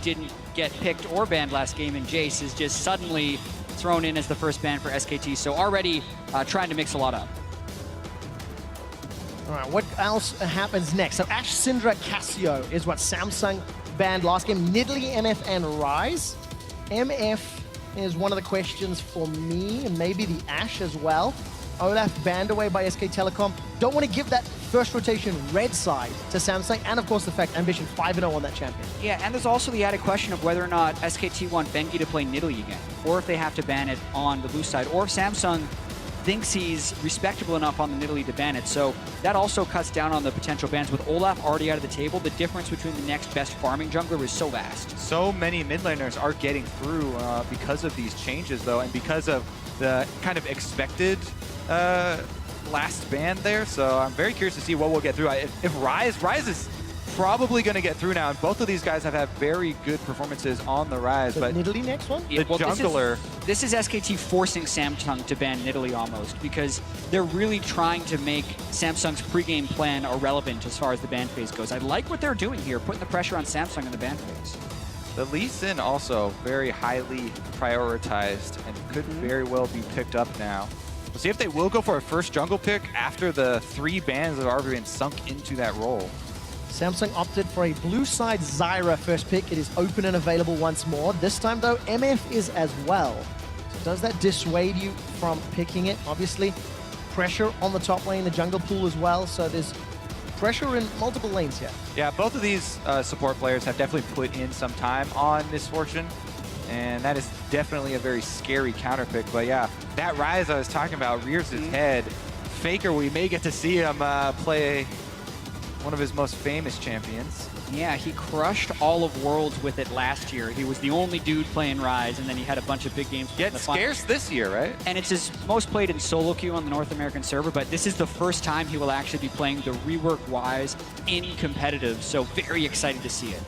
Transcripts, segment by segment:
didn't get picked or banned last game, and Jace is just suddenly thrown in as the first ban for SKT. So already trying to mix a lot up. All right, what else happens next? So Ashe, Syndra, Cassio is what Samsung banned last game. Nidalee, MF, and Rise. MF is one of the questions for me, and maybe the Ashe as well. Olaf banned away by SK Telecom. Don't want to give that first rotation red side to Samsung, and of course the fact Ambition 5-0 on that champion. Yeah, and there's also the added question of whether or not SKT want Bengi to play Nidalee again, or if they have to ban it on the blue side, or if Samsung thinks he's respectable enough on the Nidalee to ban it. So that also cuts down on the potential bans. With Olaf already out of the table, the difference between the next best farming jungler is so vast. So many mid laners are getting through because of these changes, though, and because of the kind of expected last ban there. So I'm very curious to see what we'll get through. If Rise is probably going to get through now, and both of these guys have had very good performances on the Rise. So but Nidalee next one? The jungler... This is SKT forcing Samsung to ban Nidalee almost, because they're really trying to make Samsung's pregame plan irrelevant as far as the ban phase goes. I like what they're doing here, putting the pressure on Samsung in the ban phase. The Lee Sin also very highly prioritized and could very well be picked up now. We'll see if they will go for a first jungle pick after the 3 bans that have already been sunk into that role. Samsung opted for a blue side Zyra first pick. It is open and available once more. This time though, MF is as well. So does that dissuade you from picking it? Obviously, pressure on the top lane, the jungle pool as well. So there's pressure in multiple lanes here. Yeah, both of these support players have definitely put in some time on Misfortune. And that is definitely a very scary counter pick. But yeah, that Rise I was talking about rears his head. Faker, we may get to see him play one of his most famous champions. Yeah, he crushed all of Worlds with it last year. He was the only dude playing Rise, and then he had a bunch of big games. Gets scarce this year, right? And it's his most played in solo queue on the North American server, but this is the first time he will actually be playing the rework Wise in competitive, so very excited to see it.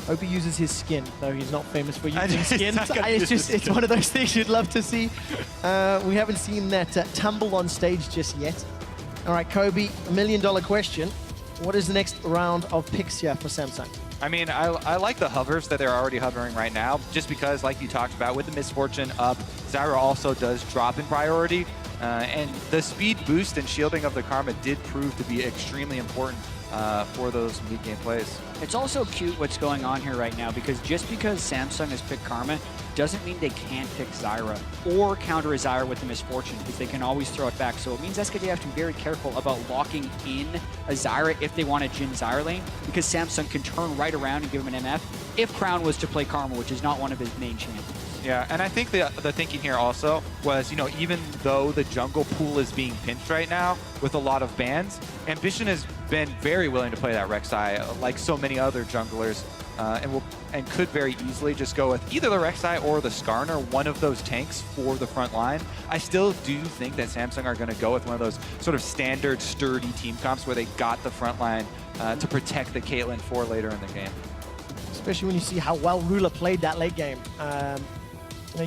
Hope he uses his skin, though he's not famous for using skin. It's one of those things you'd love to see. We haven't seen that tumble on stage just yet. All right, Kobe, $1 million question. What is the next round of picks here for Samsung? I mean, I like the hovers that they're already hovering right now, just because, like you talked about, with the Misfortune up, Zyra also does drop in priority. And the speed boost and shielding of the Karma did prove to be extremely important for those mid-game plays. It's also cute what's going on here right now, because just because Samsung has picked Karma doesn't mean they can't pick Zyra or counter a Zyra with the Misfortune, because they can always throw it back. So it means SKT have to be very careful about locking in a Zyra if they want a Jhin Zyra lane, because Samsung can turn right around and give him an MF if Crown was to play Karma, which is not one of his main champions. Yeah, and I think the thinking here also was, you know, even though the jungle pool is being pinched right now with a lot of bans, Ambition has been very willing to play that Rek'Sai like so many other junglers, and could very easily just go with either the Rek'Sai or the Skarner, one of those tanks for the front line. I still do think that Samsung are going to go with one of those sort of standard sturdy team comps where they got the front line to protect the Caitlyn for later in the game. Especially when you see how well Ruler played that late game.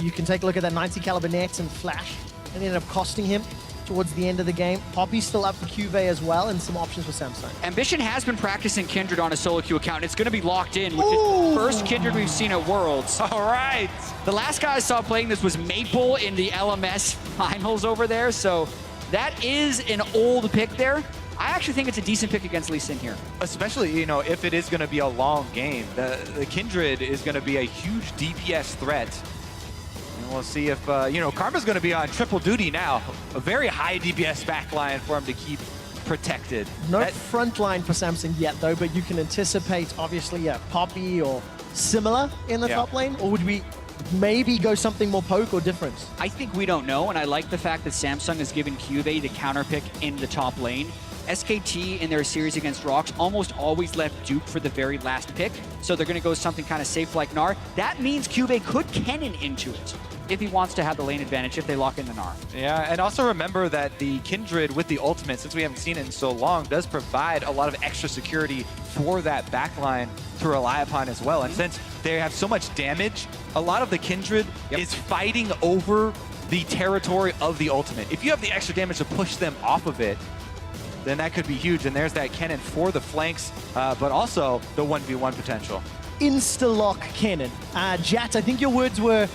You can take a look at that 90 caliber net and flash, and ended up costing him towards the end of the game. Poppy's still up for CuVee as well, and some options for Samsung. Ambition has been practicing Kindred on a solo queue account. It's going to be locked in, which is the first Kindred we've seen at Worlds. All right. The last guy I saw playing this was Maple in the LMS finals over there, so that is an old pick there. I actually think it's a decent pick against Lee Sin here. Especially, you know, if it is going to be a long game. The Kindred is going to be a huge DPS threat. And we'll see if, you know, Karma's going to be on triple duty now. A very high DPS backline for him to keep protected. No front line for Samsung yet, though, but you can anticipate, obviously, Poppy or similar in the top lane, or would we maybe go something more poke or difference? I think we don't know, and I like the fact that Samsung has given CuVee the counter pick in the top lane. SKT in their series against Rocks almost always left Duke for the very last pick, so they're going to go something kind of safe like Gnar. That means CuVee could cannon into it if he wants to have the lane advantage if they lock in the Gnar. Yeah, and also remember that the Kindred with the ultimate, since we haven't seen it in so long, does provide a lot of extra security for that backline to rely upon as well. And since they have so much damage, a lot of the Kindred is fighting over the territory of the ultimate. If you have the extra damage to push them off of it, then that could be huge. And there's that cannon for the flanks, but also the 1v1 potential. insta-lock Kennen. Jat, I think your words were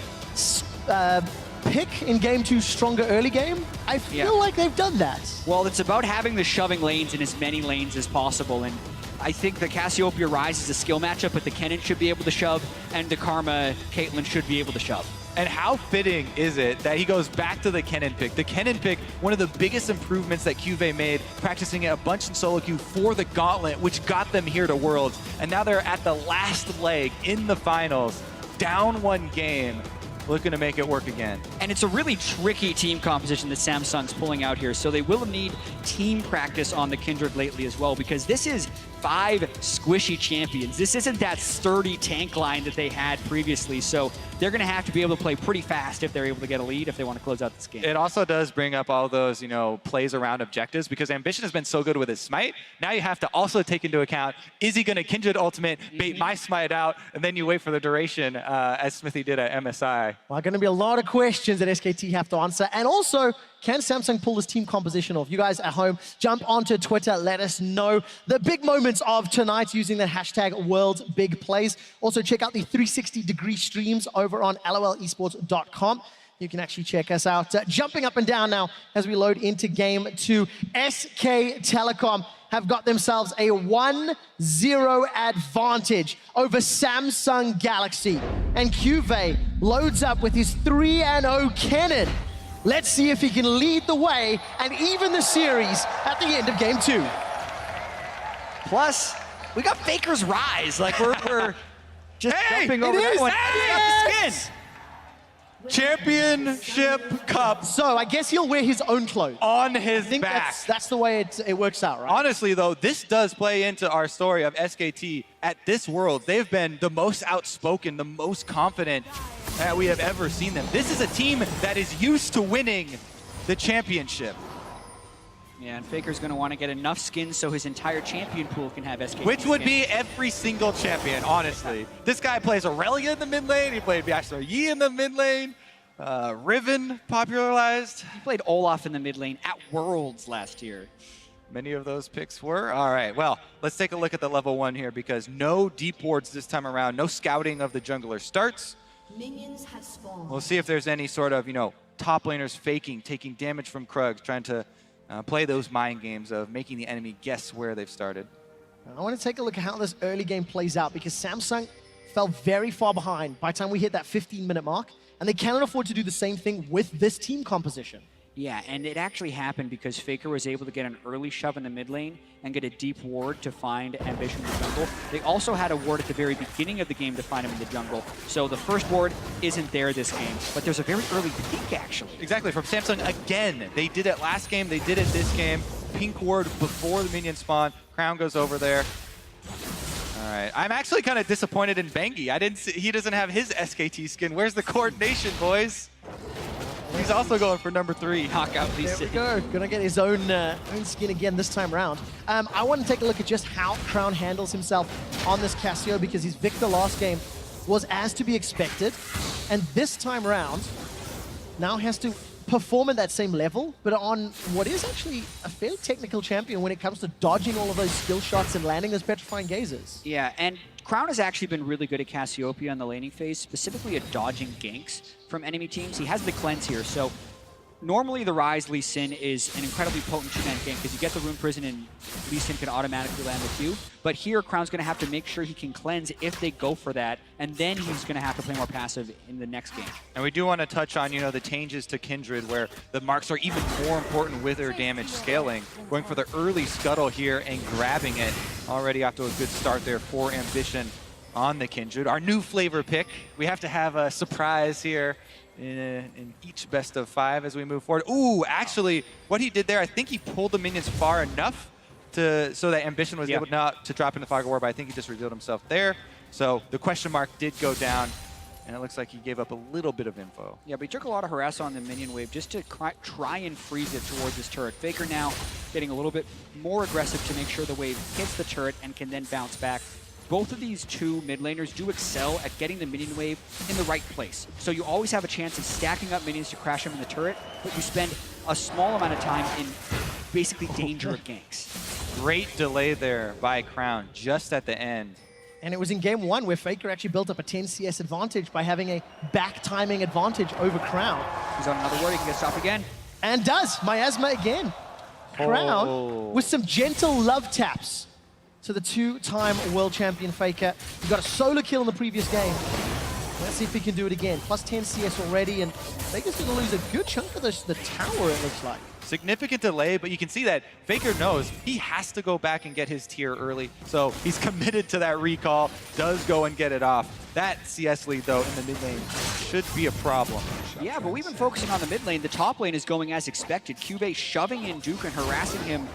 pick in game 2 stronger early game. I feel like they've done that. Well, it's about having the shoving lanes in as many lanes as possible, and I think the Cassiopeia Ryze is a skill matchup, but the Kennen should be able to shove, and the Karma Caitlyn should be able to shove. And how fitting is it that he goes back to the Kennen pick? The Kennen pick, one of the biggest improvements that CuVee made, practicing it a bunch in solo queue for the Gauntlet, which got them here to Worlds. And now they're at the last leg in the finals, down 1 game, looking to make it work again. And it's a really tricky team composition that Samsung's pulling out here, so they will need team practice on the Kindred lately as well, because this is 5 squishy champions. This isn't that sturdy tank line that they had previously, so they're going to have to be able to play pretty fast if they're able to get a lead, if they want to close out this game. It also does bring up all those, plays around objectives, because Ambition has been so good with his smite. Now you have to also take into account, is he going to Kindred ultimate, bait my smite out, and then you wait for the duration, as Smithy did at MSI. Well, going to be a lot of questions that SKT have to answer. And also, can Samsung pull this team composition off? You guys at home, jump onto Twitter, let us know the big moments of tonight using the hashtag #WorldBigPlays. Also, check out the 360-degree streams over on lolesports.com. You can actually check us out. Jumping up and down now as we load into game 2. SK Telecom have got themselves a 1-0 advantage over Samsung Galaxy. And CuVee loads up with his 3-0 Kennen. Let's see if he can lead the way and even the series at the end of game 2. Plus, we got Faker's Rise. Like, we're just jumping over is! that one. It We got the is! skin. Championship Cup So I guess he'll wear his own clothes. on his I think back. that's the way it works out, right? Honestly, though, this does play into our story of SKT at this World. They've been the most outspoken, the most confident that we have ever seen them. This is a team that is used to winning the championship. Yeah, and Faker's going to want to get enough skins so his entire champion pool can have SKT Which would skins. be every single champion, honestly. This guy plays Aurelia in the mid lane. He played Bachelor Yi in the mid lane. Riven popularized. He played Olaf in the mid lane at Worlds last year. Many of those picks were. All right, well, let's take a look at the level 1 here, because no deep wards this time around. No scouting of the jungler starts. Minions have spawned. We'll see if there's any sort of, top laners faking, taking damage from Krugs, trying to play those mind games of making the enemy guess where they've started. I want to take a look at how this early game plays out, because Samsung fell very far behind by the time we hit that 15-minute mark, and they cannot afford to do the same thing with this team composition. Yeah, and it actually happened because Faker was able to get an early shove in the mid lane and get a deep ward to find Ambition in the jungle. They also had a ward at the very beginning of the game to find him in the jungle. So the first ward isn't there this game, but there's a very early peek, actually. Exactly, from Samsung again. They did it last game, they did it this game. Pink ward before the minion spawn. Crown goes over there. All right, I'm actually kind of disappointed in Bengi. He doesn't have his SKT skin. Where's the coordination, boys? He's also going for number 3. Knockout Lee There we Sin. go. Gonna get his own skin again this time around. I want to take a look at just how Crown handles himself on this Cassio, because his Victor last game was as to be expected, and this time around now has to perform at that same level, but on what is actually a fairly technical champion when it comes to dodging all of those skill shots and landing those petrifying gazes. Yeah, and Crown has actually been really good at Cassiopeia on the laning phase, specifically at dodging ganks from enemy teams. He has the cleanse here, so normally the Ryze Lee Sin is an incredibly potent two-man gank because you get the Rune Prison and Lee Sin can automatically land the Q. But here, Crown's going to have to make sure he can cleanse if they go for that, and then he's going to have to play more passive in the next game. And we do want to touch on, the changes to Kindred, where the marks are even more important with their damage scaling. Going for the early scuttle here and grabbing it. Already off to a good start there for Ambition on the Kindred. Our new flavor pick. We have to have a surprise here in each best of 5 as we move forward. Ooh, actually, what he did there, I think he pulled the minions far enough so that Ambition was able not to drop into Fog of War, but I think he just revealed himself there. So the question mark did go down, and it looks like he gave up a little bit of info. Yeah, but he took a lot of harass on the minion wave just to try and freeze it towards his turret. Faker now getting a little bit more aggressive to make sure the wave hits the turret and can then bounce back. Both of these two mid laners do excel at getting the minion wave in the right place. So you always have a chance of stacking up minions to crash them in the turret, but you spend a small amount of time in basically danger of ganks. Great delay there by Crown just at the end. And it was in game 1 where Faker actually built up a 10 CS advantage by having a back timing advantage over Crown. He's on another ward, he can get stopped again. And does, Miasma again. Crown with some gentle love taps to the 2-time world champion Faker. He got a solo kill in the previous game. Let's see if he can do it again. Plus 10 CS already, and Faker's going to lose a good chunk of the tower, it looks like. Significant delay, but you can see that Faker knows he has to go back and get his tier early. So he's committed to that recall, does go and get it off. That CS lead, though, in the mid lane should be a problem. Yeah, but we've been focusing on the mid lane. The top lane is going as expected. CuVee shoving in Duke and harassing him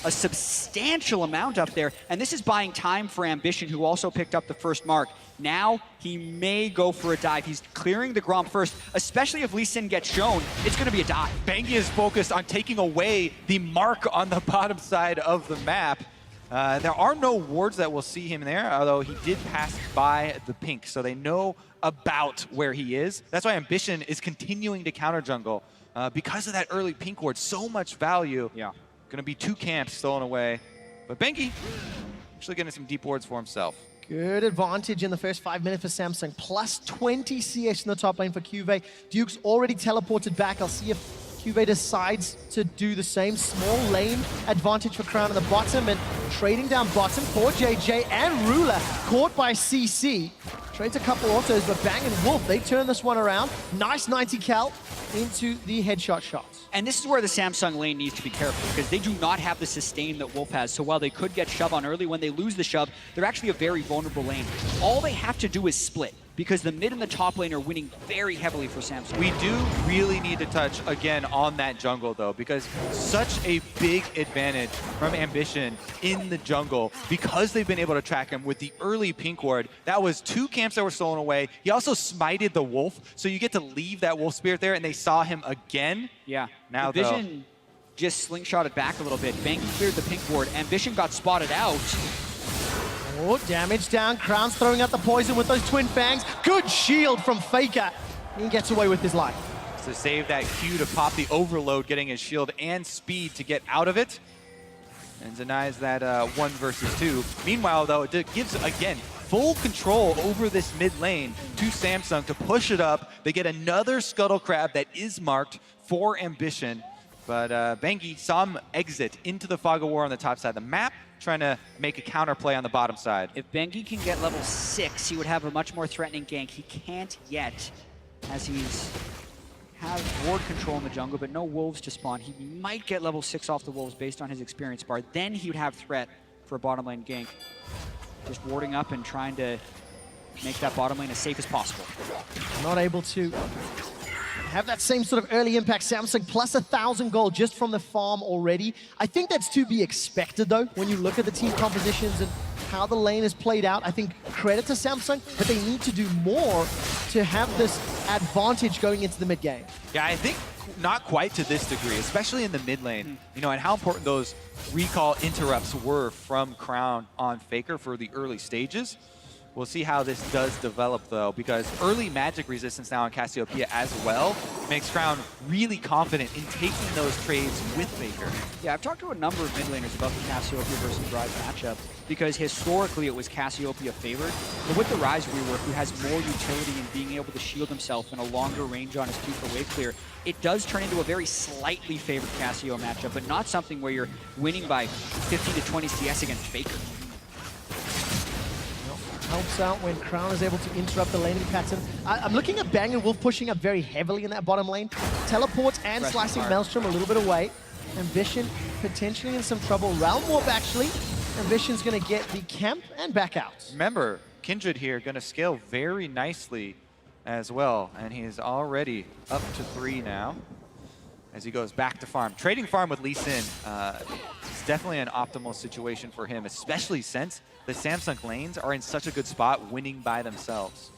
a substantial amount up there. And this is buying time for Ambition, who also picked up the first mark. Now, he may go for a dive. He's clearing the Gromp first, especially if Lee Sin gets shown. It's going to be a dive. Bengi is focused on taking away the mark on the bottom side of the map. There are no wards that will see him there, although he did pass by the pink, so they know about where he is. That's why Ambition is continuing to counter jungle. Because of that early pink ward, so much value. Yeah. Gonna be 2 camps stolen away. But Bengi actually getting some deep wards for himself. Good advantage in the first 5 minutes for Samsung. Plus 20 CS in the top lane for CuVee. Duke's already teleported back. I'll see if CuVee decides to do the same. Small lane advantage for Crown in the bottom, and trading down bottom. CoreJJ and Ruler caught by CC. Trades a couple autos, but Bang and Wolf, they turn this one around. Nice 90 cal into the headshot shots. And this is where the Samsung lane needs to be careful, because they do not have the sustain that Wolf has. So while they could get shove on early, when they lose the shove, they're actually a very vulnerable lane. All they have to do is split, because the mid and the top lane are winning very heavily for Samsung. We do really need to touch again on that jungle, though, because such a big advantage from Ambition in the jungle, because they've been able to track him with the early pink ward. That was 2 camps that were stolen away. He also smited the wolf, so you get to leave that wolf spirit there, and they saw him again. Yeah. Now the Vision just slingshotted back a little bit. Bengi cleared the pink ward. Ambition got spotted out. Oh, damage down. Crown's throwing out the poison with those twin fangs. Good shield from Faker. He gets away with his life. To save that Q to pop the overload, getting his shield and speed to get out of it. And denies that 1 versus 2. Meanwhile, though, it gives, again, full control over this mid lane to Samsung to push it up. They get another Scuttle Crab that is marked for Ambition. But Bengi saw him exit into the Fog of War on the top side of the map, trying to make a counter play on the bottom side. If Bengi can get level 6, he would have a much more threatening gank. He can't yet, as he's have ward control in the jungle, but no wolves to spawn. He might get level 6 off the wolves based on his experience bar. Then he would have threat for a bottom lane gank. Just warding up and trying to make that bottom lane as safe as possible. Not able to have that same sort of early impact. Samsung plus 1,000 gold just from the farm already. I think that's to be expected, though, when you look at the team compositions and how the lane is played out. I think credit to Samsung, but they need to do more to have this advantage going into the mid game. Yeah, I think not quite to this degree, especially in the mid lane. You know, and how important those recall interrupts were from Crown on Faker for the early stages. We'll see how this does develop, though, because early magic resistance now on Cassiopeia as well makes Crown really confident in taking those trades with Faker. Yeah, I've talked to a number of mid laners about the Cassiopeia versus Ryze matchup, because historically it was Cassiopeia favored, but with the Ryze rework, who has more utility in being able to shield himself and a longer range on his Q for wave clear, it does turn into a very slightly favored Cassio matchup, but not something where you're winning by 15 to 20 CS against Faker. Helps out when Crown is able to interrupt the laning pattern. I'm looking at Bang and Wolf pushing up very heavily in that bottom lane. Teleports and slicing Maelstrom a little bit away. Ambition potentially in some trouble. Realm Warp actually. Ambition's going to get the camp and back out. Remember, Kindred here going to scale very nicely as well, and he's already up to 3 now as he goes back to farm. Trading farm with Lee Sin is definitely an optimal situation for him, especially since the Samsung lanes are in such a good spot winning by themselves.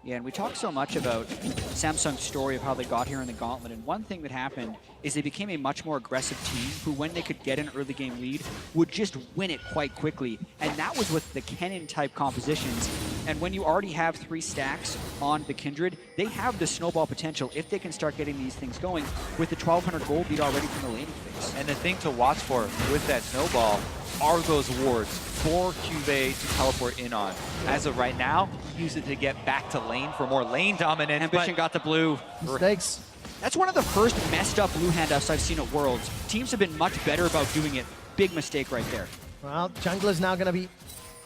Yeah, and we talk so much about Samsung's story of how they got here in the Gauntlet, and one thing that happened is they became a much more aggressive team who, when they could get an early game lead, would just win it quite quickly. And that was with the Kennen-type compositions. And when you already have 3 stacks on the Kindred, they have the snowball potential if they can start getting these things going with the 1,200 gold lead already from the laning phase. And the thing to watch for with that snowball are those wards for CuVee to teleport in on. As of right now, use it to get back to lane for more lane dominance. Ambition got the blue. Mistakes. That's one of the first messed up blue handoffs I've seen at Worlds. Teams have been much better about doing it. Big mistake right there. Well, jungler's now going to be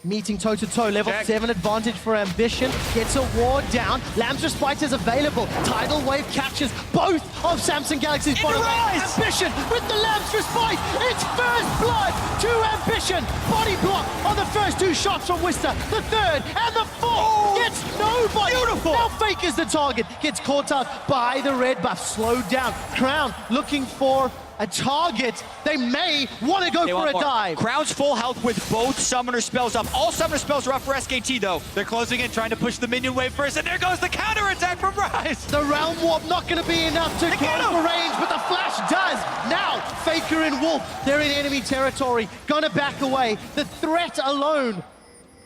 meeting toe-to-toe. Level Jack. 7 advantage for Ambition. Gets a ward down. Lamb's Respite is available. Tidal Wave captures both of Samsung Galaxy's bottom lane. Ambition with the Lamb's Respite. It's first blood to Ambition. Body block on the first 2 shots from Wister. The third and the fourth gets nobody. Beautiful. Now Fake is the target. Gets caught out by the red buff. Slowed down. Crown looking for a target. They may want to go for a dive. Crown's full health with both summoner spells up. All summoner spells are up for SKT though. They're closing in, trying to push the minion wave first, and there goes the counter attack from Rise. The Realm Warp not going to be enough to close the range, but the flash does. Now, Faker and Wolf, they're in enemy territory. Gonna back away. The threat alone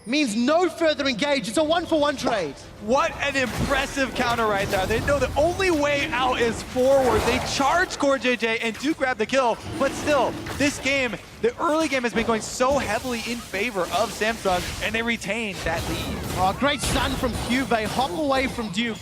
means no further engage. It's a 1-for-1 trade. What an impressive counter right there. They know the only way out is forward. They charge CoreJJ and do grab the kill, but still, this game, the early game has been going so heavily in favor of Samsung, and they retain that lead. Oh, great stun from CuVee. Hop away from Duke.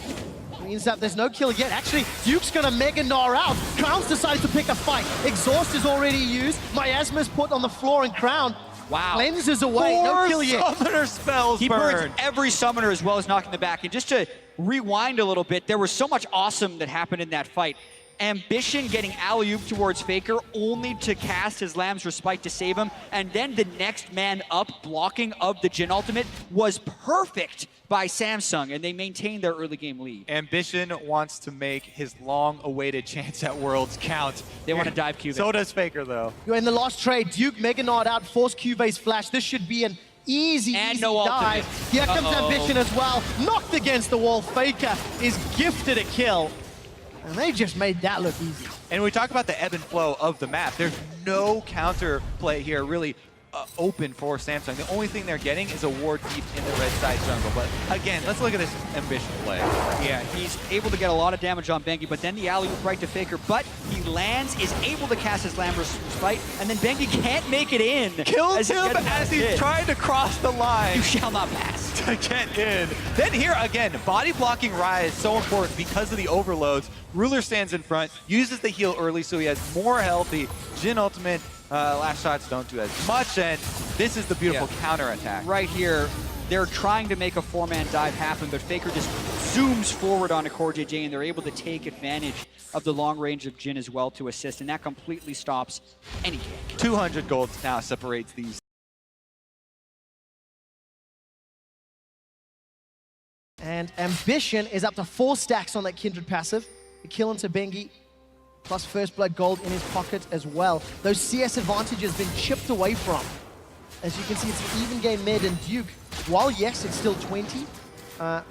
Means that there's no kill yet. Actually, Duke's gonna Mega Gnar out. Crown's decided to pick a fight. Exhaust is already used. Miasma's put on the floor, and Crown lenses away. No kill yet. 4 summoner spells He burn. burns every summoner as well as knocking the back. And just to rewind a little bit, there was so much awesome that happened in that fight. Ambition getting alley-oop towards Faker only to cast his Lamb's Respite to save him. And then the next man up blocking of the Jhin ultimate was perfect by Samsung, and they maintained their early game lead. Ambition wants to make his long-awaited chance at Worlds count. They want to dive CuVee. So does Faker, though. In the last trade, Duke Mega Gnar out, forced CuVee's flash. This should be an easy And no dive. ultimate. Here comes Ambition as well. Knocked against the wall. Faker is gifted a kill. And they just made that look easy. And we talk about the ebb and flow of the map. There's no counter play here really open for Samsung. The only thing they're getting is a ward deep in the red side jungle. But again, let's look at this Ambition play. Yeah, he's able to get a lot of damage on Bengi, but then the alley-oop right to Faker, but he lands, is able to cast his Lamb's Respite, and then Bengi can't make it in. Kills him as he's trying to cross the line. You shall not pass. To get in. Then here again, body blocking Rai is so important because of the overloads. Ruler stands in front, uses the heal early so he has more healthy. Jhin ultimate, last shots don't do as much, and this is the beautiful counter attack. Right here, they're trying to make a 4-man dive happen, but Faker just zooms forward onto CoreJJ, and they're able to take advantage of the long range of Jhin as well to assist, and that completely stops any gank. 200 gold now separates these. And Ambition is up to 4 stacks on that Kindred passive. The kill into Bengi, plus first blood gold in his pocket as well. Those CS advantages been chipped away from. As you can see, it's an even game mid, and Duke, while yes, it's still 20,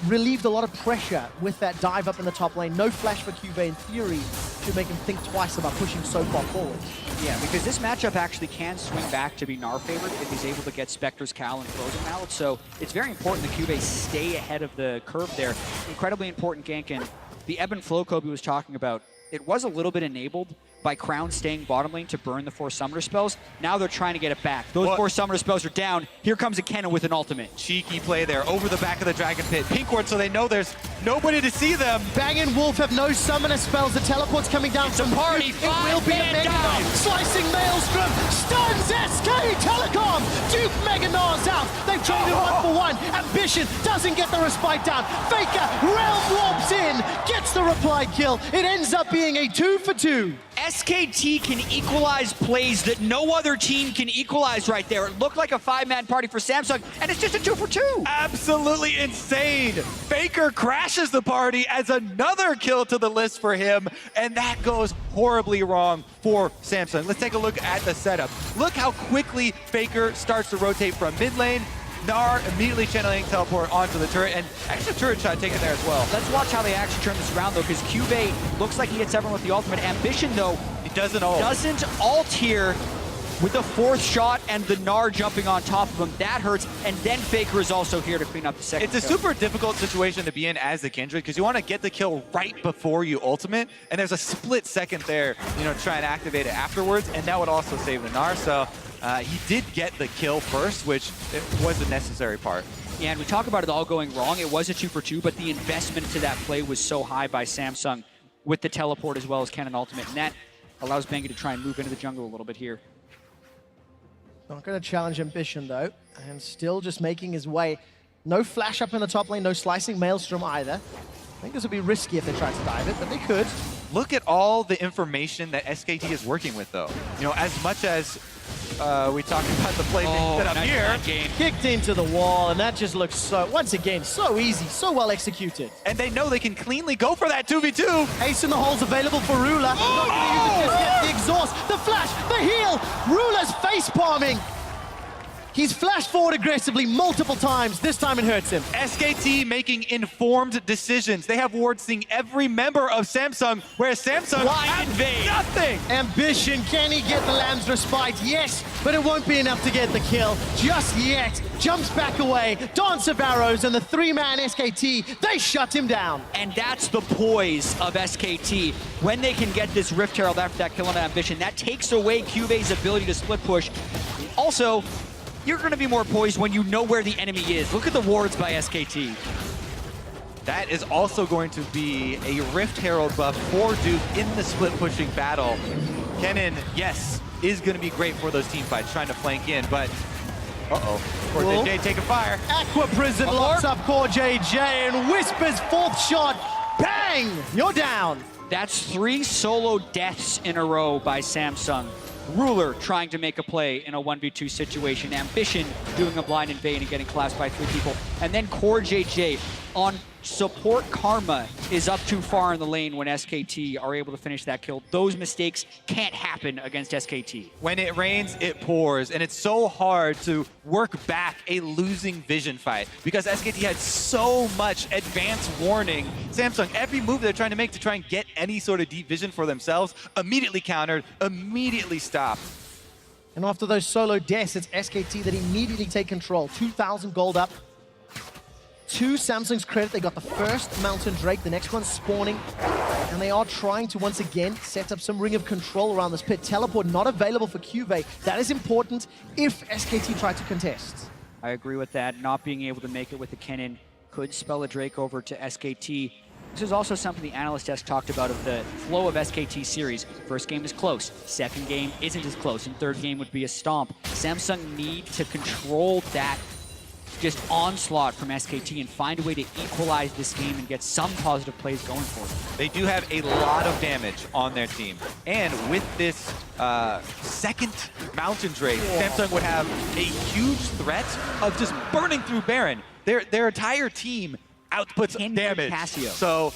relieved a lot of pressure with that dive up in the top lane. No flash for CuVee in theory should make him think twice about pushing so far forward. Yeah, because this matchup actually can swing back to be Gnar favored if he's able to get Spectre's Cowl and Frozen Mallet. So it's very important that CuVee stay ahead of the curve there. Incredibly important gank, and the ebb and flow Kobe was talking about, it was a little bit enabled by Crown staying bottom lane to burn the 4 summoner spells. Now they're trying to get it back. Those 4 summoner spells are down. Here comes a Kenna with an ultimate. Cheeky play there over the back of the Dragon Pit. Pink ward, so they know there's nobody to see them. Bang and Wolf have no summoner spells. The teleport's coming down from a party. Duke. It will be a Mega Gnar. Slicing Maelstrom. Stuns SK Telecom. Duke Mega Gnar's out. They've traded 1-for-1. Ambition doesn't get the respite down. Faker Realm Warps in. Gets the reply kill. It ends up being a 2-for-2. SKT can equalize plays that no other team can equalize right there. It looked like a 5-man party for Samsung, and it's just a 2-for-2. Absolutely insane. Faker crashes the party as another kill to the list for him, and that goes horribly wrong for Samsung. Let's take a look at the setup. Look how quickly Faker starts to rotate from mid lane. Gnar immediately channeling teleport onto the turret, and extra turret shot taken there as well. Let's watch how they actually turn this around, though, because CuVee looks like he hits everyone with the ultimate. Ambition, though, He doesn't ult. doesn't ult here with the 4th shot and the Gnar jumping on top of him. That hurts, and then Faker is also here to clean up the second It's a kill. super difficult situation to be in as the Kindred because you want to get the kill right before you ultimate, and there's a split second there, to try and activate it afterwards, and that would also save the Gnar. So He did get the kill first, which was the necessary part. Yeah, and we talk about it all going wrong. It was a 2-for-2, but the investment to that play was so high by Samsung with the teleport as well as Cannon Ultimate, and that allows Bengi to try and move into the jungle a little bit here. Not going to challenge Ambition, though, and still just making his way. No flash up in the top lane, no slicing Maelstrom either. I think this would be risky if they tried to dive it, but they could. Look at all the information that SKT is working with, though. You know, as much as we talked about the play being set up here. Kicked into the wall, and that just looks so, once again, so easy, so well executed. And they know they can cleanly go for that 2v2. Ace in the hole's available for Ruler. Not gonna use it just yet. The exhaust, the flash, the heal. Ruler's face palming. He's flashed forward aggressively multiple times. This time it hurts him. SKT making informed decisions. They have wards seeing every member of Samsung, whereas Samsung have nothing. Ambition, can he get the Lamb's Respite? Yes, but it won't be enough to get the kill just yet. Jumps back away, Dance of Arrows, and the three-man SKT, they shut him down. And that's the poise of SKT. When they can get this Rift Herald after that kill on Ambition, that takes away CuVee's ability to split push. Also, you're going to be more poised when you know where the enemy is. Look at the wards by SKT. That is also going to be a Rift Herald buff for Duke in the split pushing battle. Kennen, yes, is going to be great for those team fights, trying to flank in, but CoreJJ taking fire. Aqua Prison locks up CoreJJ and whispers fourth shot. Bang! You're down. That's 3 solo deaths in a row by Samsung. Ruler trying to make a play in a 1v2 situation. Ambition doing a blind invade and getting collapsed by 3 people. And then CoreJJ on support Karma is up too far in the lane when SKT are able to finish that kill. Those mistakes can't happen against SKT. When it rains, it pours, and it's so hard to work back a losing vision fight because SKT had so much advance warning. Samsung, every move they're trying to make to try and get any sort of deep vision for themselves, immediately countered, immediately stopped. And after those solo deaths, it's SKT that immediately take control. 2,000 gold up. To Samsung's credit, they got the first Mountain Drake, the next one's spawning, and they are trying to once again set up some ring of control around this pit. Teleport not available for CuVee. That is important if SKT try to contest. I agree with that. Not being able to make it with the Kennen could spell a Drake over to SKT. This is also something the analyst desk talked about of the flow of SKT series. First game is close, second game isn't as close, and third game would be a stomp. Samsung need to control that just onslaught from SKT and find a way to equalize this game and get some positive plays going for them. They do have a lot of damage on their team. And with this second Mountain Drake, Samsung would have a huge threat of just burning through Baron. Their entire team outputs damage. Cassio. So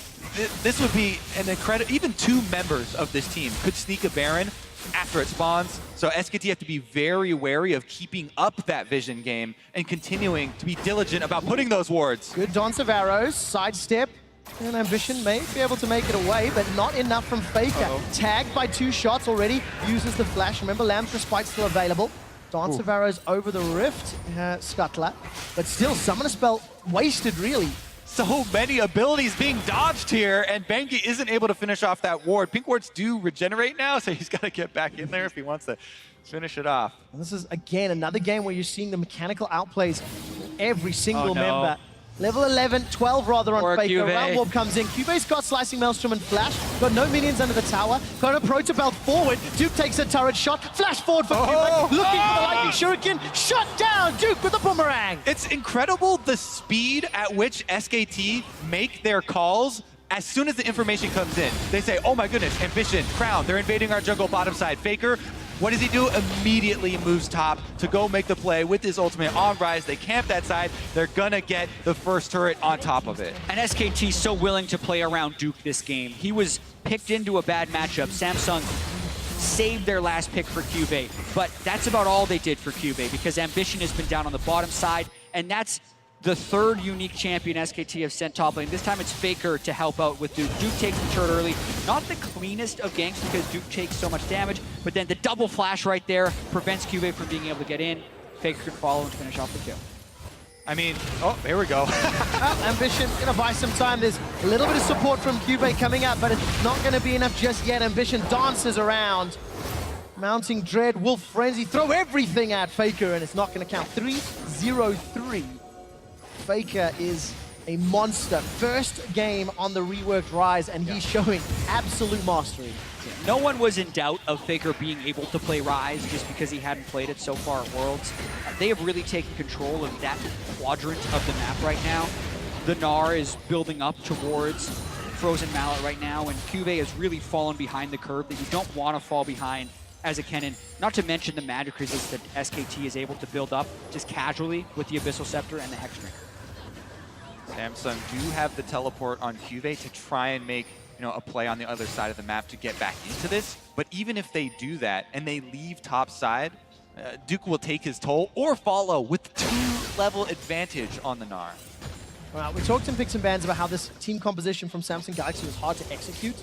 this would be an incredible, even 2 members of this team could sneak a Baron after it spawns. So SKT have to be very wary of keeping up that vision game and continuing to be diligent about putting those wards. Good Dance of Arrows, sidestep, and Ambition may be able to make it away, but not enough from Faker. Tagged by 2 shots already, uses the flash. Remember, Lamb's Respite still available. Dance of Arrows over the Rift, Scuttler, but still, Summoner Spell wasted, really. So many abilities being dodged here, and Bengi isn't able to finish off that ward. Pink wards do regenerate now, so he's got to get back in there if he wants to finish it off. And this is, again, another game where you're seeing the mechanical outplays every single member. Level 11, 12 rather on Faker. Round Warp comes in. CuVee's got Slicing Maelstrom and Flash. Got no minions under the tower. Got a Protobelt forward. Duke takes a turret shot. Flash forward for CuVee. Looking for the Lightning Shuriken. Shut down. Duke with the boomerang. It's incredible the speed at which SKT make their calls. As soon as the information comes in, they say, oh my goodness, Ambition, Crown, they're invading our jungle bottom side. Faker, what does he do? Immediately moves top to go make the play with his ultimate on Rise. They camp that side. They're gonna get the first turret on top of it. And SKT so willing to play around Duke this game. He was picked into a bad matchup. Samsung saved their last pick for CuVee, but that's about all they did for CuVee because Ambition has been down on the bottom side, and that's the 3rd unique champion SKT have sent top lane. This time it's Faker to help out with Duke. Duke takes the turret early. Not the cleanest of ganks because Duke takes so much damage, but then the double flash right there prevents CuVee from being able to get in. Faker can follow and finish off the kill. I mean, oh, there we go. Ambition gonna buy some time. There's a little bit of support from CuVee coming up, but it's not gonna be enough just yet. Ambition dances around. Mounting Dread, Wolf Frenzy, throw everything at Faker, and it's not going to count. 3-0-3. Faker is a monster. First game on the reworked Rise, and he's showing absolute mastery. No one was in doubt of Faker being able to play Rise just because he hadn't played it so far at Worlds. They have really taken control of that quadrant of the map right now. The Gnar is building up towards Frozen Mallet right now, and CuVee has really fallen behind the curve that you don't want to fall behind as a Kennen. Not to mention the magic resist that SKT is able to build up just casually with the Abyssal Scepter and the Hexstring. Samsung do have the teleport on CuVee to try and make a play on the other side of the map to get back into this. But even if they do that and they leave top side, Duke will take his toll or follow with 2-level advantage on the Gnar. Well, we talked in Picks and Bans about how this team composition from Samsung Galaxy was hard to execute.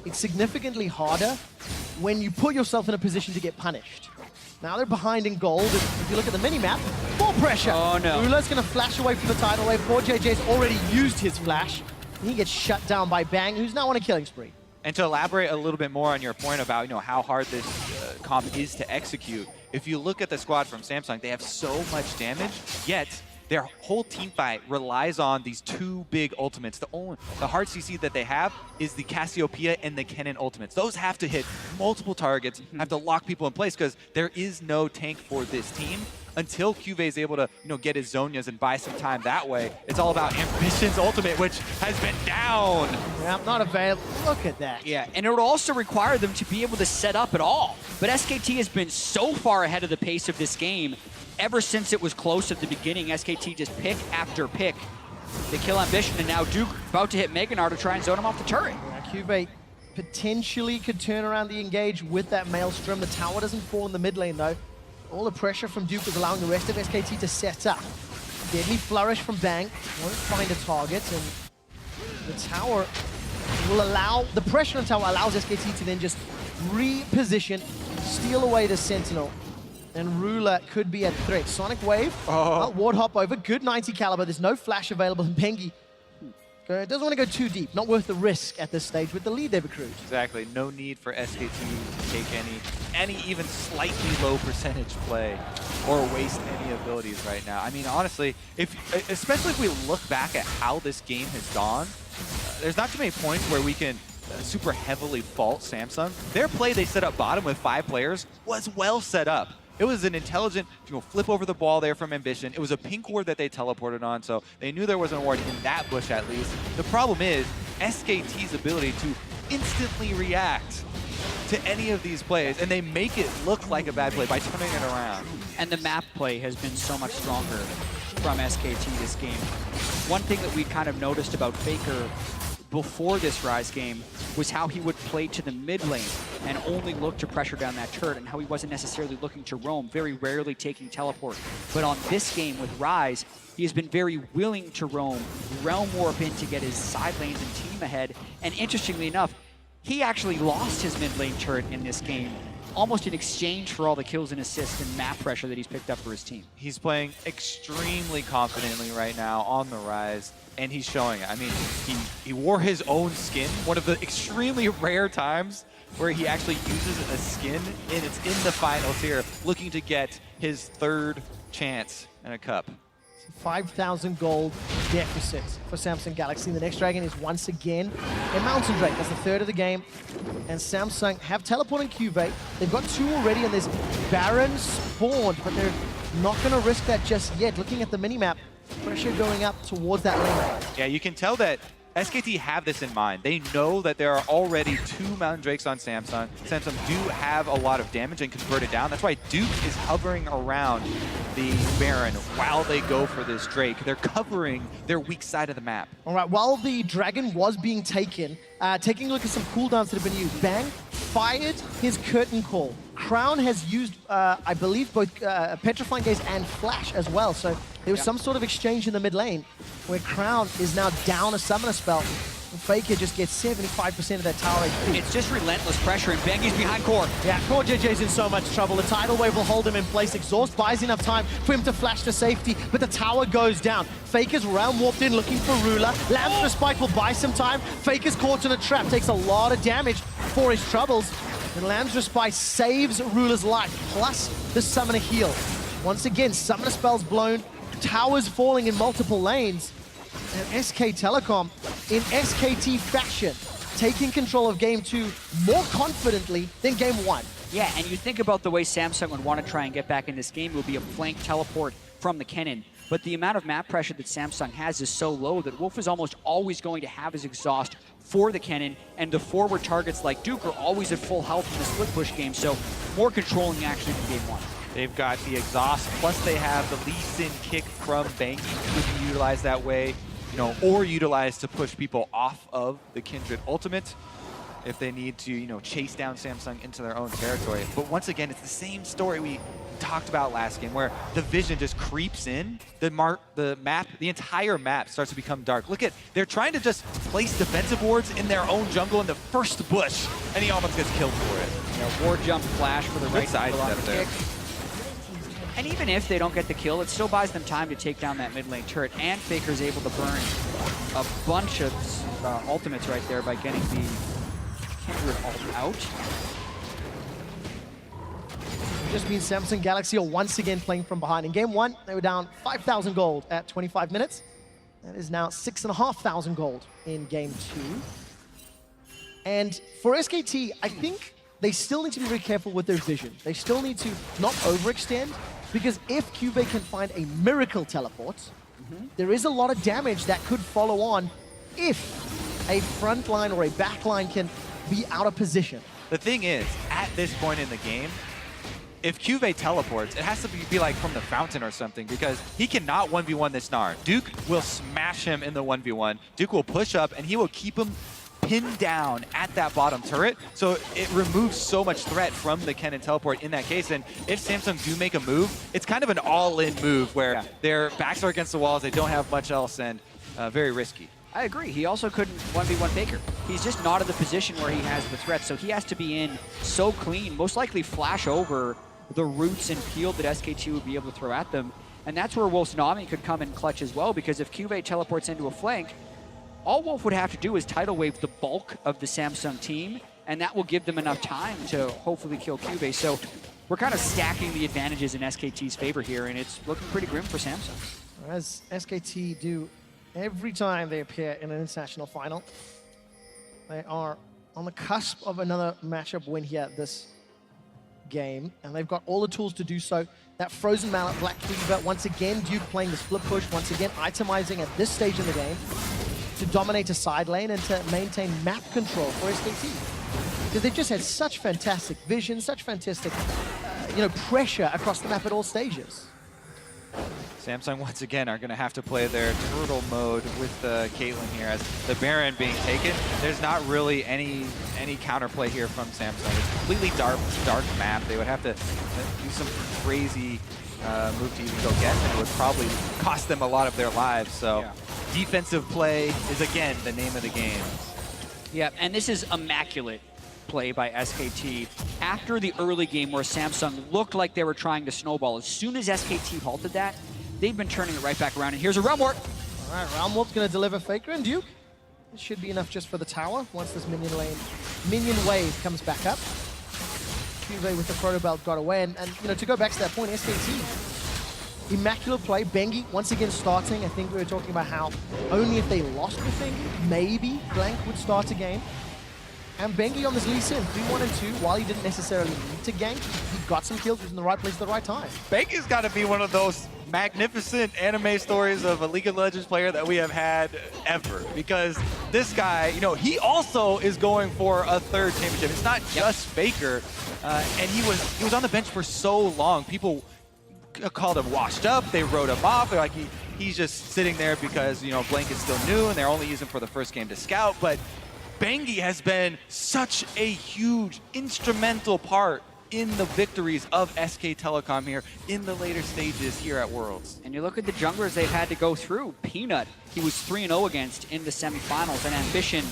It's significantly harder when you put yourself in a position to get punished. Now they're behind in gold. If you look at the mini-map, more pressure. Oh no. Rula's going to flash away from the tidal wave. CoreJJ's already used his flash. And he gets shut down by Bang, who's now on a killing spree. And to elaborate a little bit more on your point about how hard this comp is to execute, if you look at the squad from Samsung, they have so much damage, yet their whole team fight relies on these 2 big ultimates. The hard CC that they have is the Cassiopeia and the Kennen ultimates. Those have to hit multiple targets, have to lock people in place, because there is no tank for this team. Until CuVee is able to, get his Zonias and buy some time that way, it's all about Ambition's ultimate, which has been down. Yeah, not available. Look at that. Yeah, and it would also require them to be able to set up at all. But SKT has been so far ahead of the pace of this game. Ever since it was close at the beginning, SKT just pick after pick. They kill Ambition, and now Duke about to hit Mega Gnar to try and zone him off the turret. Yeah, CuVee potentially could turn around the engage with that Maelstrom. The tower doesn't fall in the mid lane, though. All the pressure from Duke is allowing the rest of SKT to set up. Deadly Flourish from Bang. Won't find a target, and the tower will allow... The pressure on the tower allows SKT to then just reposition, steal away the Sentinel. And Rula could be a threat. Sonic Wave, Ward Hop over, good 90 caliber. There's no flash available, and Bengi doesn't want to go too deep. Not worth the risk at this stage with the lead they've accrued. Exactly. No need for SKT to take any even slightly low percentage play or waste any abilities right now. I mean, honestly, especially if we look back at how this game has gone, there's not too many points where we can super heavily fault Samsung. Their play they set up bottom with 5 players was well set up. It was an intelligent flip over the ball there from Ambition. It was a pink ward that they teleported on, so they knew there was an ward in that bush at least. The problem is SKT's ability to instantly react to any of these plays, and they make it look like a bad play by turning it around. And the map play has been so much stronger from SKT this game. One thing that we kind of noticed about Faker before this Rise game was how he would play to the mid lane and only look to pressure down that turret, and how he wasn't necessarily looking to roam, very rarely taking teleport. But on this game with Rise, he has been very willing to roam, realm warp in to get his side lanes and team ahead. And interestingly enough, he actually lost his mid lane turret in this game, almost in exchange for all the kills and assists and map pressure that he's picked up for his team. He's playing extremely confidently right now on the Rise, and he's showing it. I mean, he wore his own skin, one of the extremely rare times where he actually uses a skin, and it's in the finals here, looking to get his 3rd chance in a cup. 5,000 gold deficit for Samsung Galaxy. The next dragon is once again a Mountain Drake. That's the 3rd of the game. And Samsung have teleport on CuVee. They've got 2 already, and there's Baron spawned, but they're not going to risk that just yet. Looking at the minimap, pressure going up towards that lane. Yeah, you can tell that SKT have this in mind. They know that there are already 2 Mountain Drakes on Samsung. Samsung do have a lot of damage and convert it down. That's why Duke is hovering around the Baron while they go for this Drake. They're covering their weak side of the map. All right, while the dragon was being taken, taking a look at some cooldowns that have been used. Bang fired his Curtain Call. Crown has used, I believe, both Petrifying Gaze and Flash as well. So there was some sort of exchange in the mid lane where Crown is now down a summoner spell. Faker just gets 75% of that tower HP. It's just relentless pressure, and Bengi's behind Core. Yeah, CoreJJ's in so much trouble. The tidal wave will hold him in place. Exhaust buys enough time for him to flash to safety, but the tower goes down. Faker's realm warped in looking for Rula. Lands the spike will buy some time. Faker's caught in a trap, takes a lot of damage for his troubles. And Lamb's Respite saves Ruler's life, plus the Summoner heal. Once again, Summoner spells blown, towers falling in multiple lanes, and SK Telecom, in SKT fashion, taking control of Game 2 more confidently than Game 1. Yeah, and you think about the way Samsung would want to try and get back in this game, it would be a flank teleport from the cannon. But the amount of map pressure that Samsung has is so low that Wolf is almost always going to have his exhaust for the cannon, and the forward targets like Duke are always at full health in the split push game, so more controlling action in Game 1. They've got the exhaust, plus they have the Lee Sin kick from Bengi, who can be utilized that way, or utilized to push people off of the Kindred ultimate if they need to, chase down Samsung into their own territory. But once again, it's the same story we talked about last game, where the vision just creeps in, the entire map starts to become dark. Look at, they're trying to just place defensive wards in their own jungle in the first bush, and he almost gets killed for it. Ward jump flash for the right side there. And even if they don't get the kill, it still buys them time to take down that mid lane turret, and Faker's able to burn a bunch of ultimates right there by getting the Kindred ult out. It just means Samsung Galaxy are once again playing from behind. In Game 1, they were down 5,000 gold at 25 minutes. That is now 6,500 gold in Game 2. And for SKT, I think they still need to be very careful with their vision. They still need to not overextend, because if CuVee can find a miracle teleport, there is a lot of damage that could follow on if a front line or a back line can be out of position. The thing is, at this point in the game, if CuVee teleports, it has to be like from the fountain or something, because he cannot 1v1 this Gnar. Duke will smash him in the 1v1. Duke will push up, and he will keep him pinned down at that bottom turret, so it removes so much threat from the cannon teleport in that case. And if Samsung do make a move, it's kind of an all-in move where their backs are against the walls, they don't have much else, and very risky. I agree. He also couldn't 1v1 Faker. He's just not in the position where he has the threat, so he has to be in so clean, most likely flash over the roots and peel that SKT would be able to throw at them. And that's where Wolf's Nami could come in clutch as well, because if CuVee teleports into a flank, all Wolf would have to do is tidal wave the bulk of the Samsung team, and that will give them enough time to hopefully kill CuVee. So we're kind of stacking the advantages in SKT's favor here, and it's looking pretty grim for Samsung. As SKT do every time they appear in an international final, they are on the cusp of another matchup win here this game, and they've got all the tools to do so. That Frozen Mallet, Black Cleaver, once again Duke playing the split push, once again itemizing at this stage in the game to dominate a side lane and to maintain map control for SKT. Because they've just had such fantastic vision, such fantastic pressure across the map at all stages. Samsung once again are going to have to play their turtle mode with Caitlyn here, as the Baron being taken. There's not really any counterplay here from Samsung. It's completely dark map. They would have to do some crazy move to even go get them. It would probably cost them a lot of their lives. So defensive play is again the name of the game. Yeah, and this is immaculate play by SKT. After the early game where Samsung looked like they were trying to snowball, as soon as SKT halted that, they've been turning it right back around. And here's a Realm Warp. All right, Realm Warp's going to deliver Faker and Duke. It should be enough just for the tower once this minion wave comes back up. CuVee with the Proto Belt got away. And to go back to that point, SKT, immaculate play. Bengi once again starting. I think we were talking about how only if they lost with Bengi, maybe Blank would start a game. And Bengi on this Lee Sin, 3-1 and 2, while he didn't necessarily need to gank, he got some kills, he was in the right place at the right time. Bengi's got to be one of those magnificent anime stories of a League of Legends player that we have had ever. Because this guy, he also is going for a third championship. It's not just Faker. And he was on the bench for so long. People called him washed up. They wrote him off. They're like, he's just sitting there because, Blank is still new and they're only using him for the first game to scout. But Bengi has been such a huge, instrumental part in the victories of SK Telecom here in the later stages here at Worlds. And you look at the junglers they've had to go through. Peanut, he was 3-0 against in the semifinals, and Ambition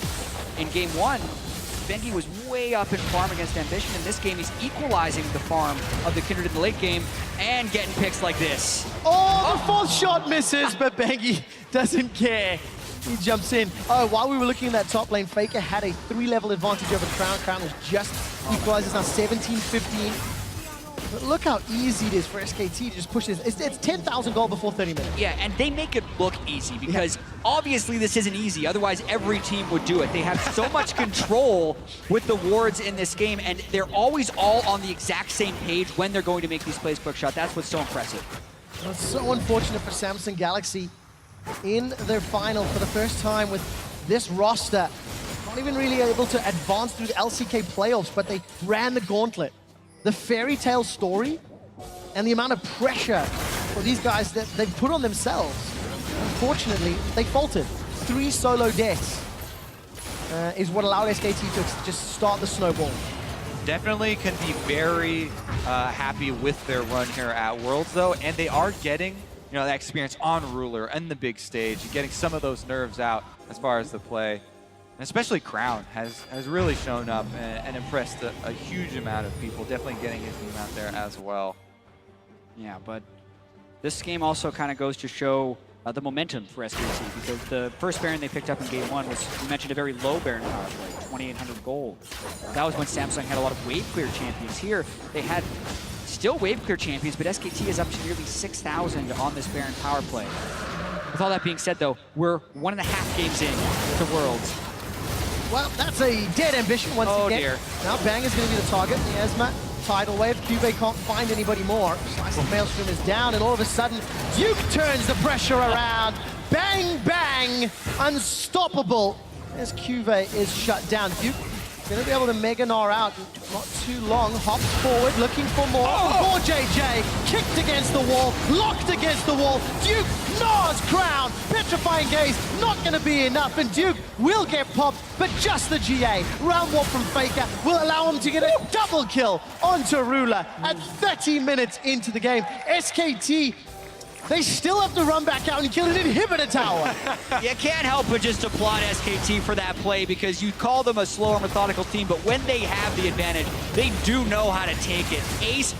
in Game 1. Bengi was way up in farm against Ambition. In this game, he's equalizing the farm of the Kindred in the late game and getting picks like this. Oh, the fourth shot misses, but Bengi doesn't care. He jumps in. Oh, while we were looking at that top lane, Faker had a 3-level advantage over Crown. Crown has just equalized. It's now 17-15. But look how easy it is for SKT to just push this. It's 10,000 gold before 30 minutes. Yeah, and they make it look easy because obviously this isn't easy. Otherwise, every team would do it. They have so much control with the wards in this game, and they're always all on the exact same page when they're going to make these plays quick shot. That's what's so impressive. Well, it's so unfortunate for Samsung Galaxy in their final for the first time with this roster. Not even really able to advance through the LCK playoffs, but they ran the gauntlet. The fairy tale story and the amount of pressure for these guys that they've put on themselves. Unfortunately, they faltered. 3 solo deaths is what allowed SKT to just start the snowball. Definitely can be very happy with their run here at Worlds, though, and they are getting that experience on Ruler and the big stage, getting some of those nerves out as far as the play. And especially Crown has really shown up and impressed a huge amount of people, definitely getting his name out there as well. Yeah, but this game also kind of goes to show the momentum for SKT, because the first Baron they picked up in game 1 was, you mentioned, a very low Baron power play, 2,800 gold. That was when Samsung had a lot of wave clear champions. Here, they had still wave clear champions, but SKT is up to nearly 6,000 on this Baron power play. With all that being said, though, we're 1.5 games in to Worlds. Well, that's a dead ambition once again. Oh dear. Now Bang is going to be the target. The Esma, tidal wave. CuVee can't find anybody more. Slice of Maelstrom is down, and all of a sudden, Duke turns the pressure around. Bang, bang, unstoppable. As CuVee is shut down. Duke going to be able to Mega Gnar out. Not too long. Hops forward, looking for more. CoreJJ kicked against the wall, locked against the wall. Duke gnaws Crown. Petrifying Gaze not going to be enough, and Duke will get popped, but just the GA. Round warp from Faker will allow him to get a double kill onto Ruler at 30 minutes into the game. SKT, they still have to run back out and kill an inhibitor tower. You can't help but just applaud SKT for that play, because you call them a slower, methodical team, but when they have the advantage, they do know how to take it. Ace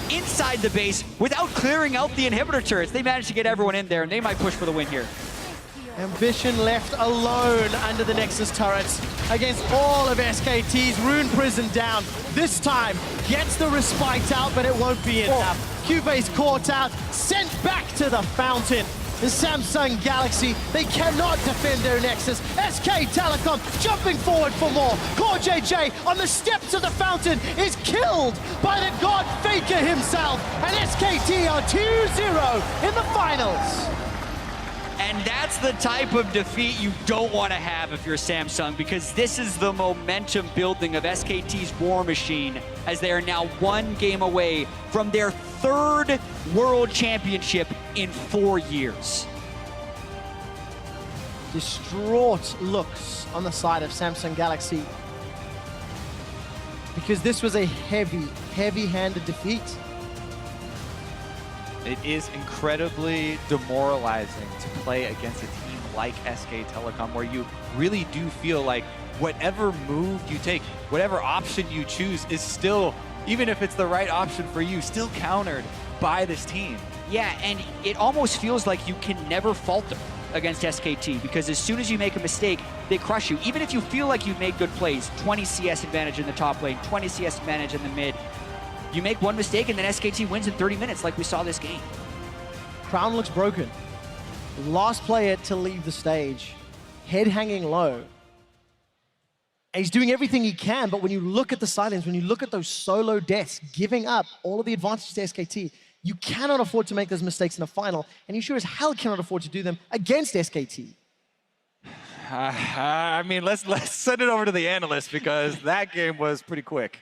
inside the base without clearing out the inhibitor turrets. They managed to get everyone in there, and they might push for the win here. Ambition left alone under the Nexus turrets against all of SKT's. Rune Prison down. This time gets the respite out, but it won't be enough. CuVee's caught out, sent back to the fountain. The Samsung Galaxy, they cannot defend their Nexus. SK Telecom jumping forward for more. CoreJJ on the steps of the fountain is killed by the god Faker himself. And SKT are 2-0 in the finals. And that's the type of defeat you don't want to have if you're Samsung, because this is the momentum building of SKT's War Machine, as they are now 1 game away from their 3rd World Championship in 4 years. Distraught looks on the side of Samsung Galaxy, because this was a heavy-handed defeat. It is incredibly demoralizing to play against a team like SK Telecom, where you really do feel like whatever move you take, whatever option you choose is still, even if it's the right option for you, still countered by this team. Yeah, and it almost feels like you can never fault them against SKT, because as soon as you make a mistake, they crush you. Even if you feel like you've made good plays, 20 CS advantage in the top lane, 20 CS advantage in the mid, you make one mistake and then SKT wins in 30 minutes like we saw this game. Crown looks broken. Last player to leave the stage. Head hanging low. And he's doing everything he can, but when you look at the silence, when you look at those solo deaths, giving up all of the advantages to SKT, you cannot afford to make those mistakes in the final, and you sure as hell cannot afford to do them against SKT. I mean, let's send it over to the analyst, because that game was pretty quick.